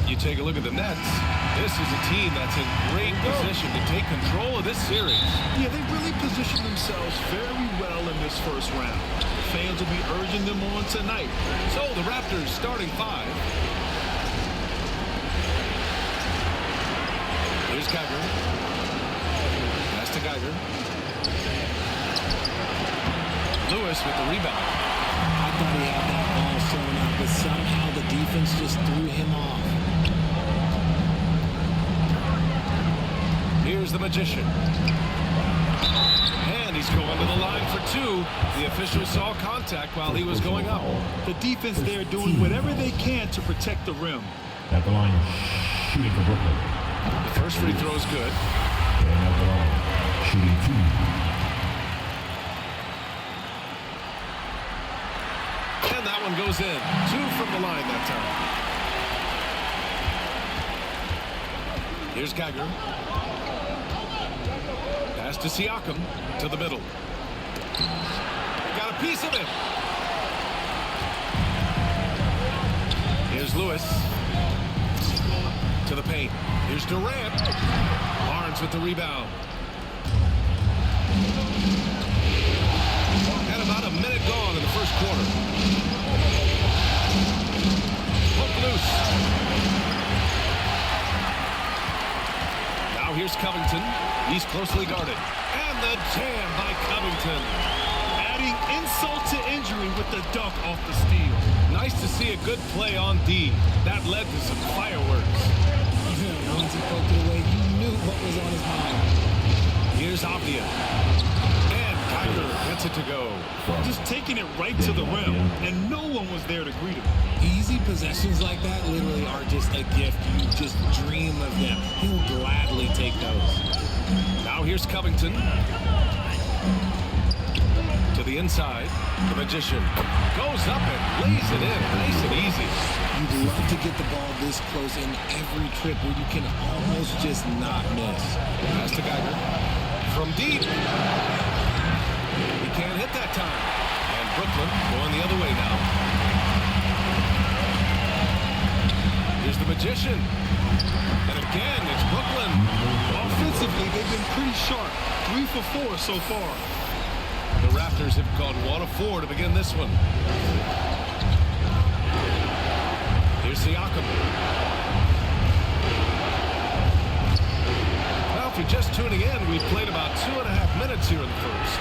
You take a look at the Nets. This is a team that's in great position to take control of this series. Yeah, they really positioned themselves very well in this first round. Fans will be urging them on tonight. So the Raptors starting five. Here's Geiger. Pass to Geiger. Lewis with the rebound. I thought he had that ball sewn up, but somehow the defense just threw him off. Here's the Magician. And he's going to the line for two. The official saw contact while he was going up. The defense there doing whatever they can to protect the rim. At the line, shooting for Brooklyn. The first free throw is good. And at the line, shooting two. And that one goes in. Two from the line that time. Here's Geiger. Pass to Siakam. To the middle. Got a piece of it. Here's Lewis. To the paint. Here's Durant. Barnes with the rebound. And about a minute gone in the first quarter. Hook loose. Now here's Covington. He's closely guarded. And the jam by Covington. Adding insult to injury with the dunk off the steal. Nice to see a good play on D. That led to some fireworks. Once he poked it away, you knew what was on his mind. Here's Avdia. And Geiger gets it to go. Just taking it right to the rim, and no one was there to greet him. Easy possessions like that literally are just a gift. You just dream of them. He'll gladly take those. Now here's Covington. To the inside. The Magician goes up and lays it in. Nice and easy. You'd love to get the ball this close in every trip where you can almost just not miss. Pass to Geiger. From deep. He can't hit that time. And Brooklyn going the other way now. Here's the Magician. And again, it's Brooklyn. Offensively, they've been pretty sharp. 3 for 4 so far. The Raptors have gone 1 of 4 to begin this one. Here's Siakam. Well, if you're just tuning in, we've played about 2.5 minutes here in the first.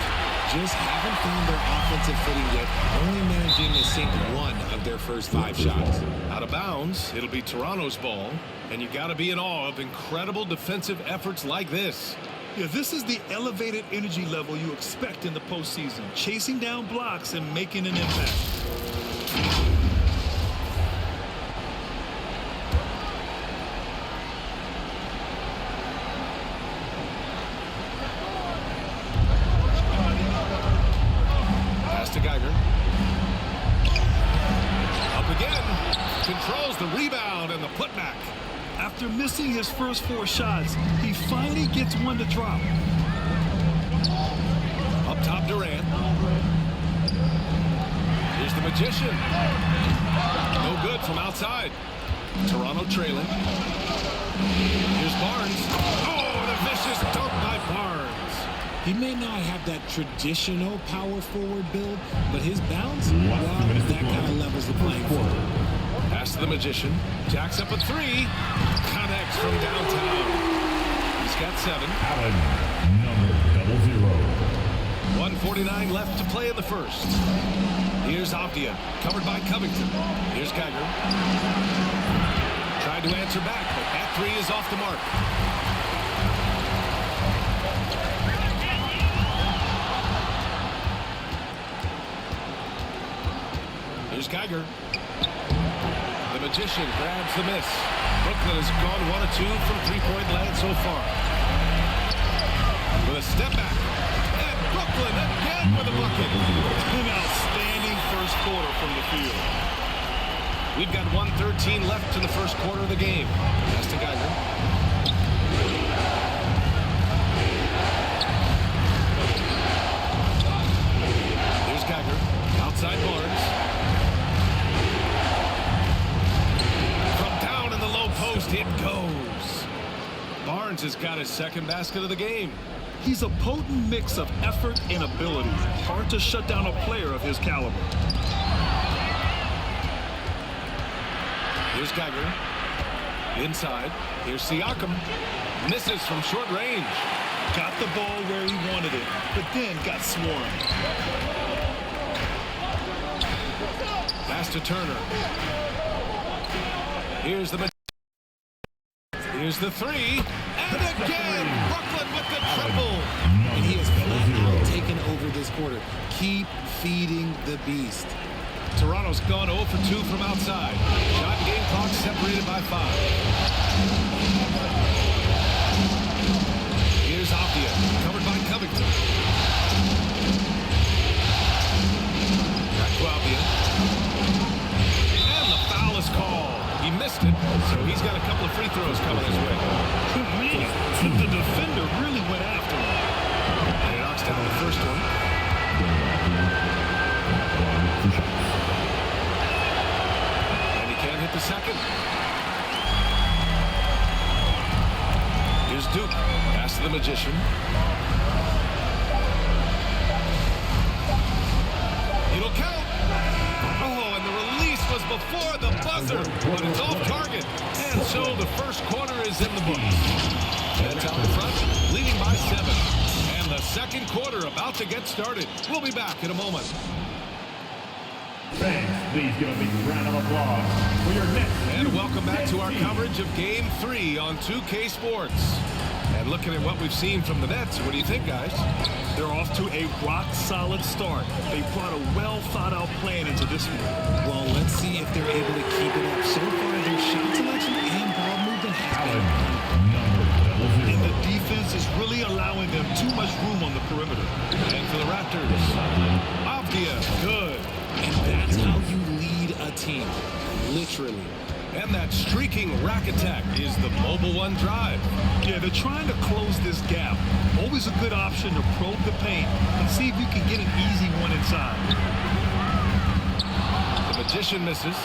Just haven't found their offensive footing yet, only managing to sink one of their first 5 shots. Out of bounds, it'll be Toronto's ball, and you got to be in awe of incredible defensive efforts like this. Yeah, this is the elevated energy level you expect in the postseason, chasing down blocks and making an impact. Pass to Geiger. Up again. Controls the rebound and the putback. After missing his first 4 shots, he finally gets one to drop. Up top, Durant. Here's the Magician. No good from outside. Toronto trailing. Here's Barnes. Oh, and a vicious dunk by Barnes. He may not have that traditional power forward build, but his bounce, well, that kind of levels the playing field. Pass to the Magician. Jacks up a 3. Connects from downtown. He's got 7. Allen, number 00. 1:49 left to play in the first. Here's Avdia, covered by Covington. Here's Geiger. Tried to answer back, but that 3 is off the mark. Here's Geiger. The Magician grabs the miss. Brooklyn has gone 1 of 2 from 3-point land so far. With a step back. And Brooklyn again with a bucket. An outstanding first quarter from the field. We've got 1:13 left in the first quarter of the game. Pass to Geiger. Here's Geiger. Outside Barnes. From down in the low post. post. It goes. Barnes has got his second basket of the game. He's a potent mix of effort and ability. Hard to shut down a player of his caliber. Here's Geiger. Inside. Here's Siakam. Misses from short range. Got the ball where he wanted it, but then got swarmed. Pass to Turner. Here's the three. And again, Brooklyn with the triple. And he has flat out taken over this quarter. Keep feeding the beast. Toronto's gone 0 for 2 from outside. Shot game clock separated by 5. Here's Avdia, covered by Covington. Back to Avdia. And the foul is called. He missed it, so he's got a couple of free throws coming his way. The defender really went after him. And he knocks down the first one. And he can't hit the second. Here's Duke. Pass to the Magician. It'll count. Oh, and the release was before the buzzer, but it's off target. And so the first quarter is in the books. Nets out in front, leading by 7. And the second quarter about to get started. We'll be back in a moment. Fans, please give a big round of applause for your Nets. And welcome back to our coverage of Game 3 on 2K Sports. And looking at what we've seen from the Nets, what do you think, guys? They're off to a rock-solid start. They brought a well-thought-out plan into this one. Well, let's see if they're able to keep it up. So far, their shot selection and ball movement has been. And the defense is really allowing them too much room on the perimeter. And for the Raptors, Avdia, good. And that's how you lead a team, literally. And that streaking rack attack is the mobile one drive. Yeah, they're trying to close this gap. Always a good option to probe the paint and see if you can get an easy one inside. The Magician misses.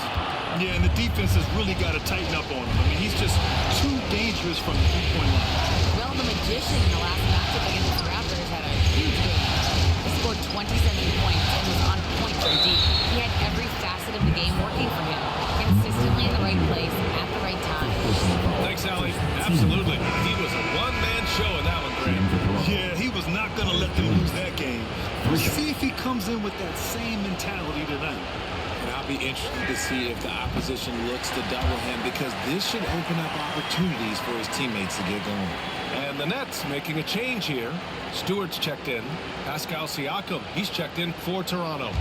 Yeah, and the defense has really got to tighten up on him. I mean, he's just too dangerous from the three-point line. Well, the Magician in the last matchup against the Raptors had a huge game. He scored 27 points and was on point from deep. He had every facet of the game working for him. Consistently in the right place at the right time. Thanks, Allie. Absolutely. He was a one-man show in that one, Graham. Yeah, he was not going to let them lose that game. We'll see if he comes in with that same mentality tonight. And I'll be interested to see if the opposition looks to double him, because this should open up opportunities for his teammates to get going. And the Nets making a change here. Stewart's checked in. Pascal Siakam, he's checked in for Toronto.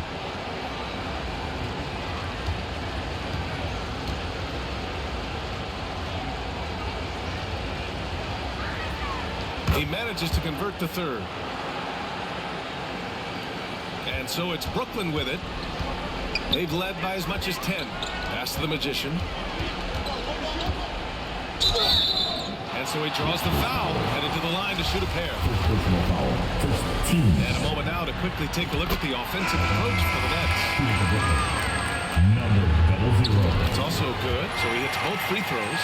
He manages to convert the third. And so it's Brooklyn with it. They've led by as much as 10. Pass to the Magician. And so he draws the foul, headed to the line to shoot a pair. And a moment now to quickly take a look at the offensive approach for the Nets. It's also good, so he hits both free throws.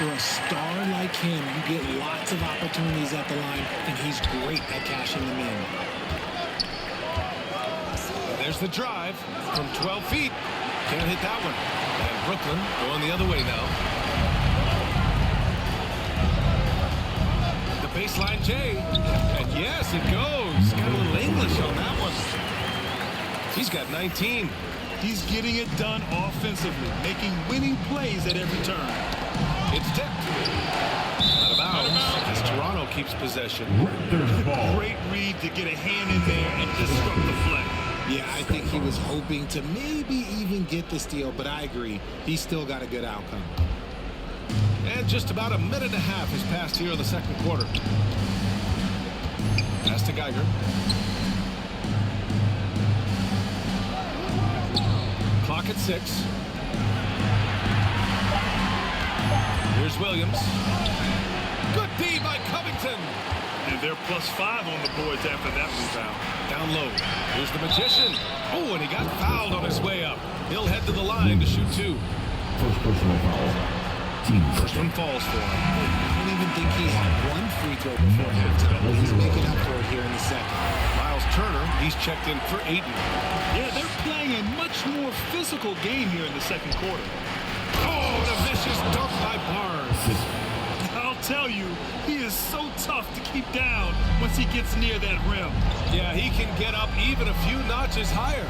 For a star like him, you get lots of opportunities at the line, and he's great at cashing them in. And there's the drive from 12 feet. Can't hit that one. And Brooklyn going the other way now. The baseline J. And yes, it goes. Got a little English on that one. He's got 19. He's getting it done offensively, making winning plays at every turn. It's tipped. Out of bounds as Toronto keeps possession. Great read to get a hand in there and disrupt the play. Yeah, I think he was hoping to maybe even get the steal, but I agree. He's still got a good outcome. And just about a minute and a half has passed here in the second quarter. Pass to Geiger. Clock at 6. Here's Williams. Good D by Covington. And they're +5 on the boards after that rebound. Down low. Here's the Magician. Oh, and he got fouled on his way up. He'll head to the line to shoot 2. First personal foul. First one falls for him. I don't even think he had one free throw before halftime. He's making up for it here in the second. Miles Turner, he's checked in for Ayton. Yeah, they're playing a much more physical game here in the second quarter. Oh, and a vicious dunk by Barnes. I'll tell you, he is so tough to keep down once he gets near that rim. Yeah, he can get up even a few notches higher.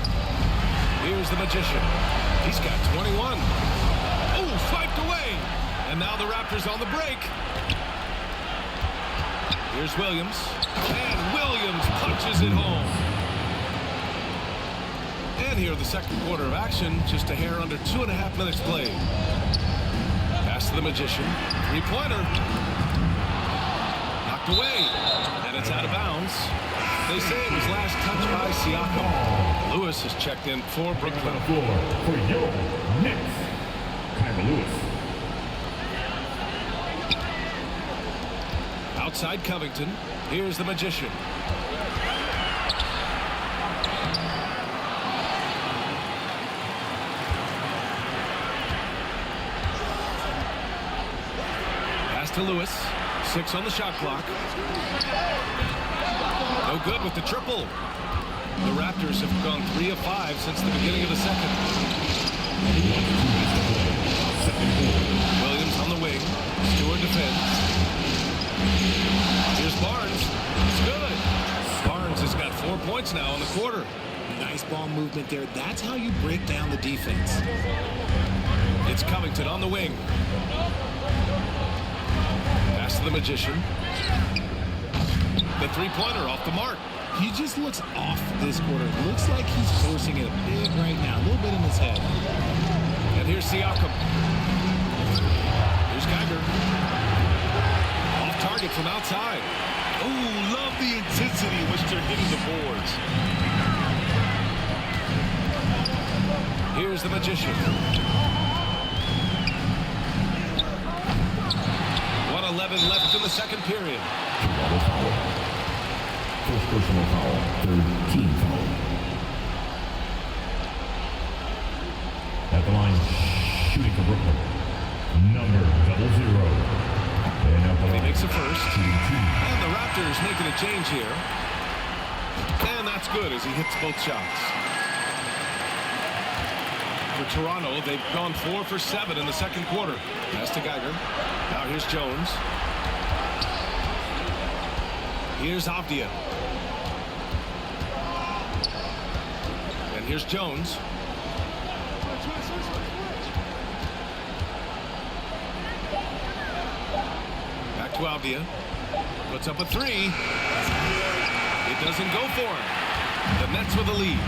Here's the Magician. He's got 21. Oh, swiped away. And now the Raptors on the break. Here's Williams. And Williams punches it home. And here the second quarter of action. Just a hair under 2.5 minutes played. Pass to the Magician. Three-pointer. Knocked away. And it's out of bounds. They say it was last touched by Siakam. Lewis has checked in for Brooklyn. On the floor for your Knicks, Kyra Lewis. Outside Covington. Here's the Magician. Pass to Lewis. 6 on the shot clock. No good with the triple. The Raptors have gone 3 of 5 since the beginning of the second. Williams on the wing. Stewart defends. Here's Barnes. It's good. Barnes has got 4 points now in the quarter. Nice ball movement there. That's how you break down the defense. It's Covington on the wing. Pass to the Magician. The three-pointer off the mark. He just looks off this quarter. Looks like he's forcing it a bit right now. A little bit in his head. And here's Siakam. Here's Geiger. Off target from outside. Oh, love the intensity in which they're hitting the boards. Here's the Magician. 1:11 left in the second period. First personal foul, third team foul. At the line, shooting for Brooklyn, number 00. And he makes a first. And the Raptors making a change here. And that's good as he hits both shots. For Toronto, they've gone 4 for 7 in the second quarter. Pass to Geiger. Now here's Jones. Here's Avdia. And here's Jones. Back to Avdia. Puts up a 3. It doesn't go for him. The Nets with the lead.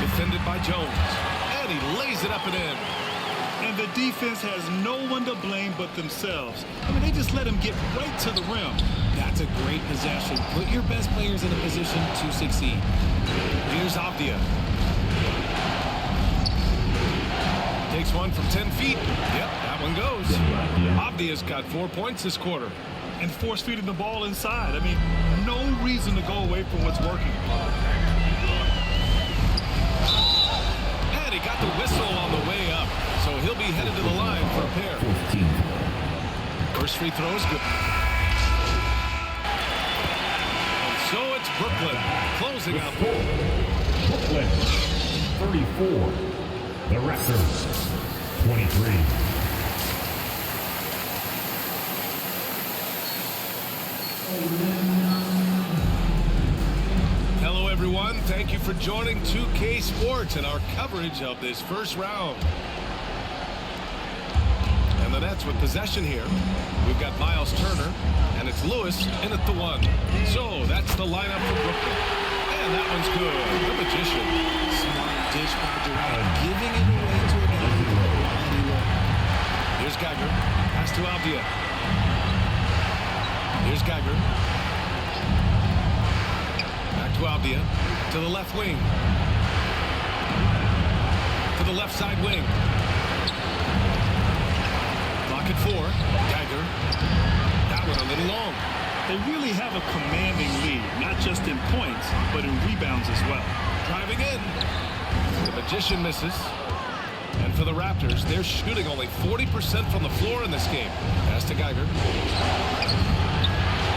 Defended by Jones. And he lays it up and in. And the defense has no one to blame but themselves. I mean, they just let him get right to the rim. That's a great possession. Put your best players in a position to succeed. Here's Avdia. Takes one from 10 feet. Yep, that one goes. Avdia's got 4 points this quarter. And force feeding the ball inside. I mean, no reason to go away from what's working. And he got the whistle on the way up. So he'll be headed to the line for a pair. First free throw is good. And so it's Brooklyn closing out. Brooklyn, 34. The Raptors, 23. Hello, everyone. Thank you for joining 2K Sports and our coverage of this first round. And the Nets with possession here. We've got Miles Turner, and it's Lewis in at the 1. So that's the lineup for Brooklyn. And that one's good. The Magician. Smart dish by Durant, giving it away to a guy with a quality look. Here's Geiger. Pass to Avdia. Here's Geiger. Back to Avdia. To the left wing. To the left side wing. Clock at 4. Geiger. That one a little long. They really have a commanding lead, not just in points, but in rebounds as well. Driving in. The Magician misses. for the Raptors, they're shooting only 40% from the floor in this game. Pass to Geiger.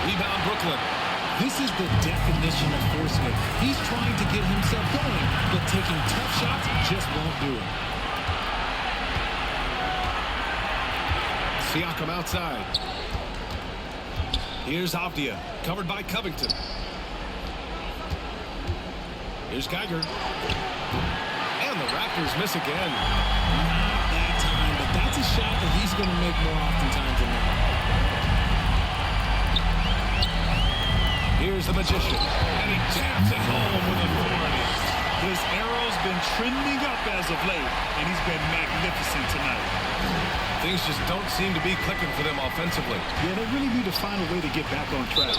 Rebound, Brooklyn. This is the definition of forcing it. He's trying to get himself going, but taking tough shots just won't do it. Siakam outside. Here's Avdia, covered by Covington. Here's Geiger. And the Raptors miss again. Not that time, but that's a shot that he's going to make more oftentimes than not. Here's the Magician, and he jams it home with authority. His arrow's been trending up as of late, and he's been magnificent tonight. Things just don't seem to be clicking for them offensively. Yeah, they really need to find a way to get back on track.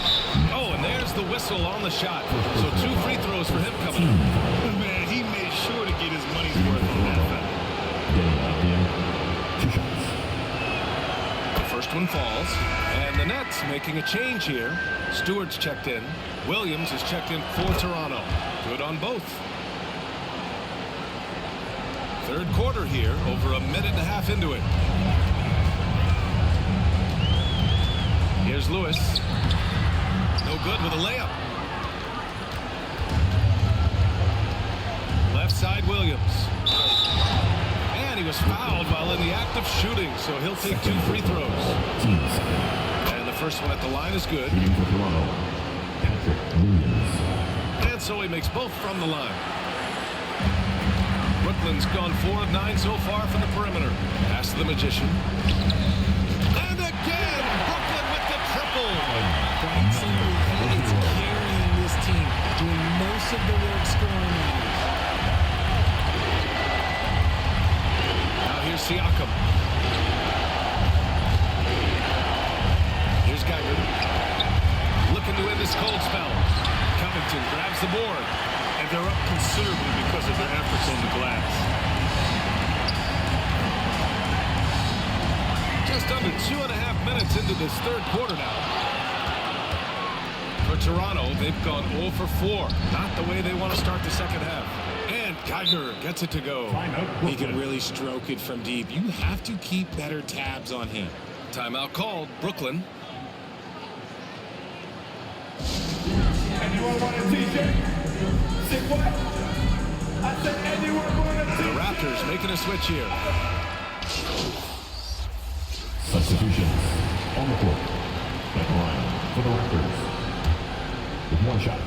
Oh, and there's the whistle on the shot. So 2 free throws for him coming up. Man, he made sure to get his money's worth on that foul. The first one falls, and the Nets making a change here. Stewart's checked in. Williams is checked in for Toronto. Good on both. Third quarter here, over a minute and a half into it. Here's Lewis. No good with a layup. Left side, Williams. And he was fouled while in the act of shooting, so he'll take 2 free throws. And the first one at the line is good. And so he makes both from the line. Brooklyn's gone 4 of 9 so far from the perimeter. Pass to the Magician. And again, Brooklyn with the triple. Quite simply, he's carrying this team, doing most of the work scoring. Now here's Siakam. Here's Geiger. Looking to end this cold spell. Covington grabs the board. And they're up considerably because of their efforts on the glass. Just under 2.5 minutes into this third quarter now. For Toronto, they've gone 0 for 4. Not the way they want to start the second half. And Geiger gets it to go. He can really stroke it from deep. You have to keep better tabs on him. Timeout called. Brooklyn. Anyone want a t-shirt? Say what? I said anyone want a The t-shirt? Raptors making a switch here. Substitutions on the court. Back line for the Raptors. With 1 shot.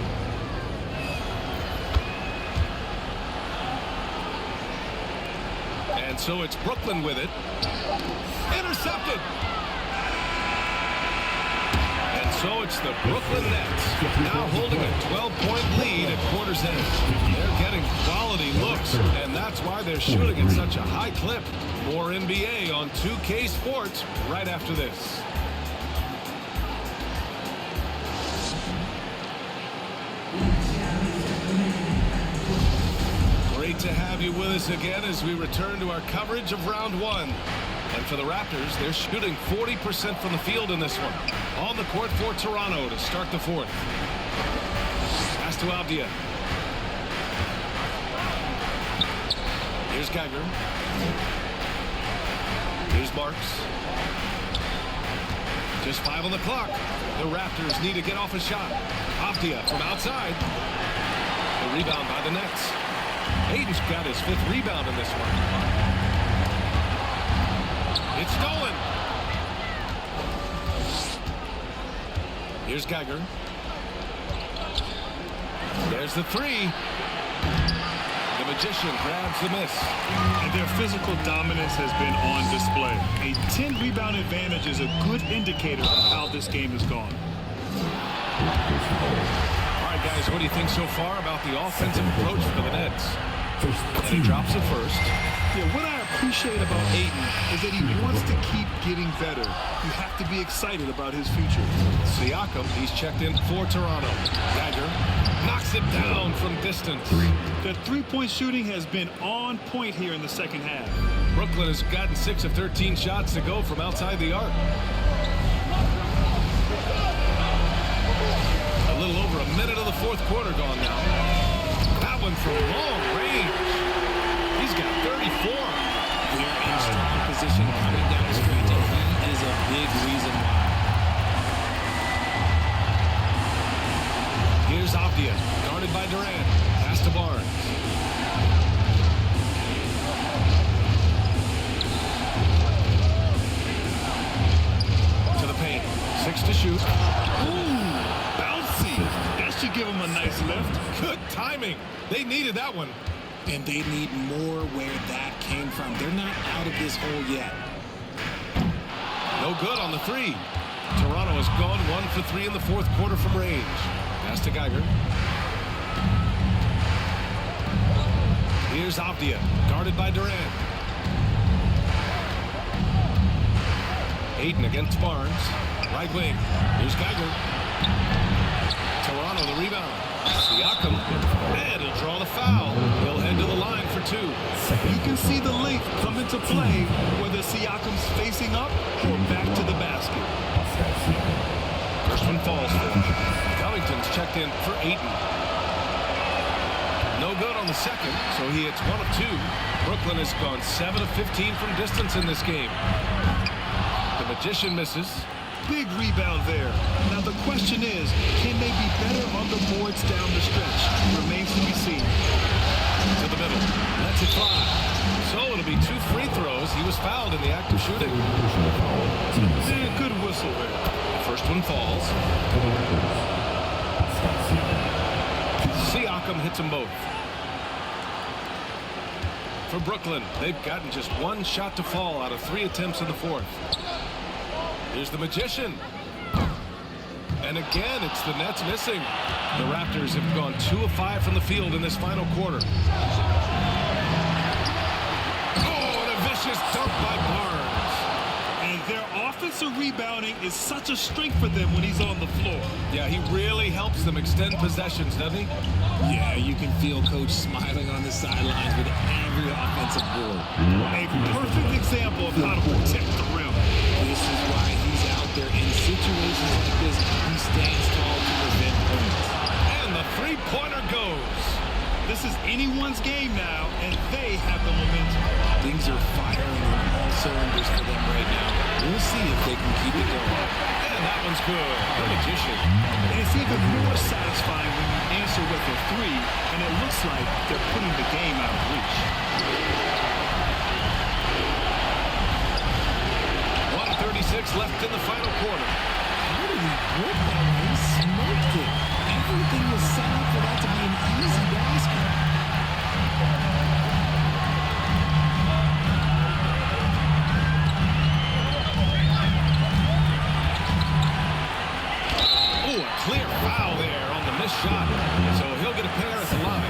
And so it's Brooklyn with it. Intercepted. And so it's the Brooklyn Nets now holding a 12-point lead at quarter's end. They're getting quality looks, and that's why they're shooting at such a high clip. More NBA on 2K Sports right after this. Great to have you with us again as we return to our coverage of round 1. And for the Raptors, they're shooting 40% from the field in this one. On the court for Toronto to start the fourth. Pass to Avdia. Here's Geiger. Here's Marks. Just 5 on the clock. The Raptors need to get off a shot. Avdia from outside. The rebound by the Nets. Hayden's got his 5th rebound in this one. It's stolen. Here's Geiger. There's the 3. The Magician grabs the miss. And their physical dominance has been on display. A 10 rebound advantage is a good indicator of how this game has gone. All right, guys, what do you think so far about the offensive approach for the Nets? And he drops it first. Yeah, what I appreciate about Ayton is that he wants to keep getting better. You have to be excited about his future. Siakam, he's checked in for Toronto. Geiger knocks it down from distance. The three-point shooting has been on point here in the second half. Brooklyn has gotten 6 of 13 shots to go from outside the arc. A little over a minute of the fourth quarter gone now. That one from long range. He's got 34. reason why. Here's Avdia, guarded by Durant. Pass to Barnes. To the paint. 6 to shoot. Ooh, bouncy. That should give him a nice lift. Good timing. They needed that one. And they need more where that came from. They're not out of this hole yet. No good on the 3. Toronto has gone 1 for 3 in the fourth quarter from range. Pass to Geiger. Here's Avdia, guarded by Durant. Aiden against Barnes. Right wing. Here's Geiger. Toronto the rebound. Siakam. And he'll draw the foul. He'll head to the line for 2. You can see the length come into play, whether Siakam's facing up or back to the basket. First one falls for him. Covington's checked in for Aiden. No good on the second, so he hits 1 of 2. Brooklyn has gone 7 of 15 from distance in this game. The Magician misses. Big rebound there. Now the question is, can they be better on the boards down the stretch? Remains to be seen. To the middle. Lets it fly. So it'll be 2 free throws. He was fouled in the act of shooting. Yeah, good whistle there. The first one falls. Siakam hits them both. For Brooklyn, they've gotten just 1 shot to fall out of 3 attempts in the fourth. Here's the Magician. And again, it's the Nets missing. The Raptors have gone 2 of 5 from the field in this final quarter. Oh, and a vicious dunk by Barnes. And their offensive rebounding is such a strength for them when he's on the floor. Yeah, he really helps them extend possessions, doesn't he? Yeah, you can feel Coach smiling on the sidelines with every offensive board. A perfect example of how to protect the rim. This is why he's out there in situations like this. He stands tall to prevent points. And the three-pointer goes. This is anyone's game now, and they have the momentum. Things are firing on all cylinders for them right now. We'll see if they can keep it going. And that one's good. The Magician. And it's even more satisfying when you answer with a 3, and it looks like they're putting the game out of reach. 1:36 left in the final quarter. How did he whip that? He smoked it. Everything was set up for that to be an easy basket. Oh, a clear foul there on the missed shot. So he'll get a pair at the line.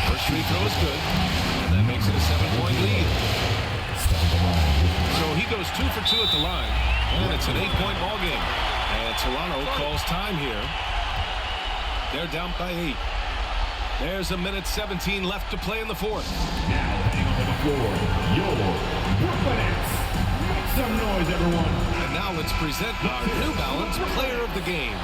First free throw is good. And that makes it a 7-point lead. So he goes 2 for 2 at the line. And it's an 8-point ball game. And Toronto calls time here. They're down by 8. There's a minute 17 left to play in the fourth. Now heading onto the floor, your Brooklyn Nets. Make some noise, everyone. And now let's present our New Balance Player of the Game.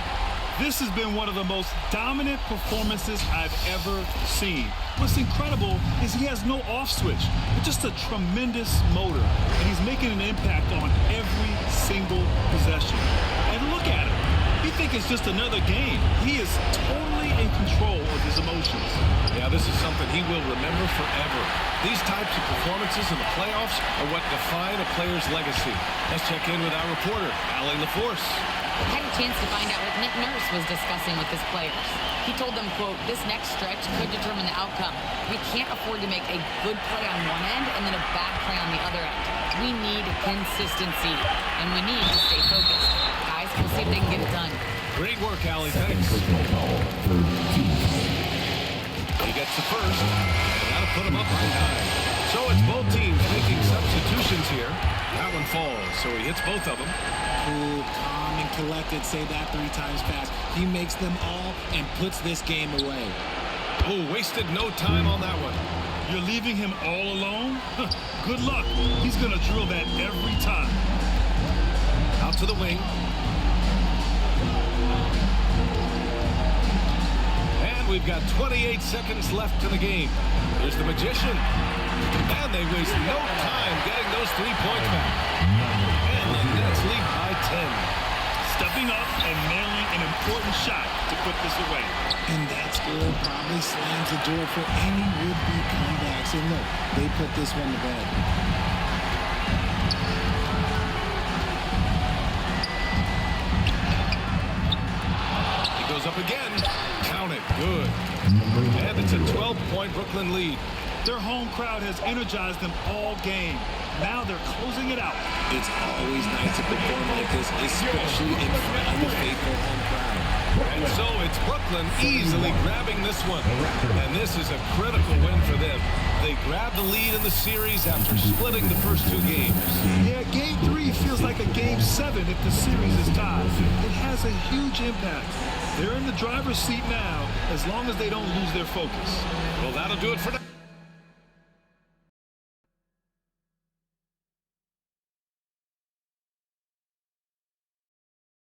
This has been one of the most dominant performances I've ever seen. What's incredible is he has no off switch, but just a tremendous motor, and he's making an impact on every single possession. And look at him. You think it's just another game. He is totally in control of his emotions. Yeah, this is something he will remember forever. These types of performances in the playoffs are what define a player's legacy. Let's check in with our reporter, Allie LaForce. I had a chance to find out what Nick Nurse was discussing with his players. He told them, quote, "This next stretch could determine the outcome. We can't afford to make a good play on one end and then a bad play on the other end. We need consistency, and we need to stay focused. Guys, we'll see if they can get it done." Great work, Allie. Thanks. He gets the first. Got to put him up by 9. So it's both teams making substitutions here. That one falls, so he hits both of them. Cool, calm, and collected. Say that 3 times fast. He makes them all and puts this game away. Oh, wasted no time on that one. You're leaving him all alone? Good luck. He's going to drill that every time. Out to the wing. And we've got 28 seconds left in the game. Here's the Magician. And they waste no time getting those 3 points back. And the Nets lead by 10. Stepping up and nailing an important shot to put this away. And that score probably slams the door for any would-be comebacks. And look, they put this one to bed. He goes up again. Count it. Good. And it's a 12-point Brooklyn lead. Their home crowd has energized them all game. Now they're closing it out. It's always nice to perform like this, especially in front of the faithful home crowd. And so it's Brooklyn easily grabbing this one. And this is a critical win for them. They grab the lead in the series after splitting the first 2 games. Yeah, Game 3 feels like a Game 7 if the series is tied. It has a huge impact. They're in the driver's seat now, as long as they don't lose their focus. Well, that'll do it for now.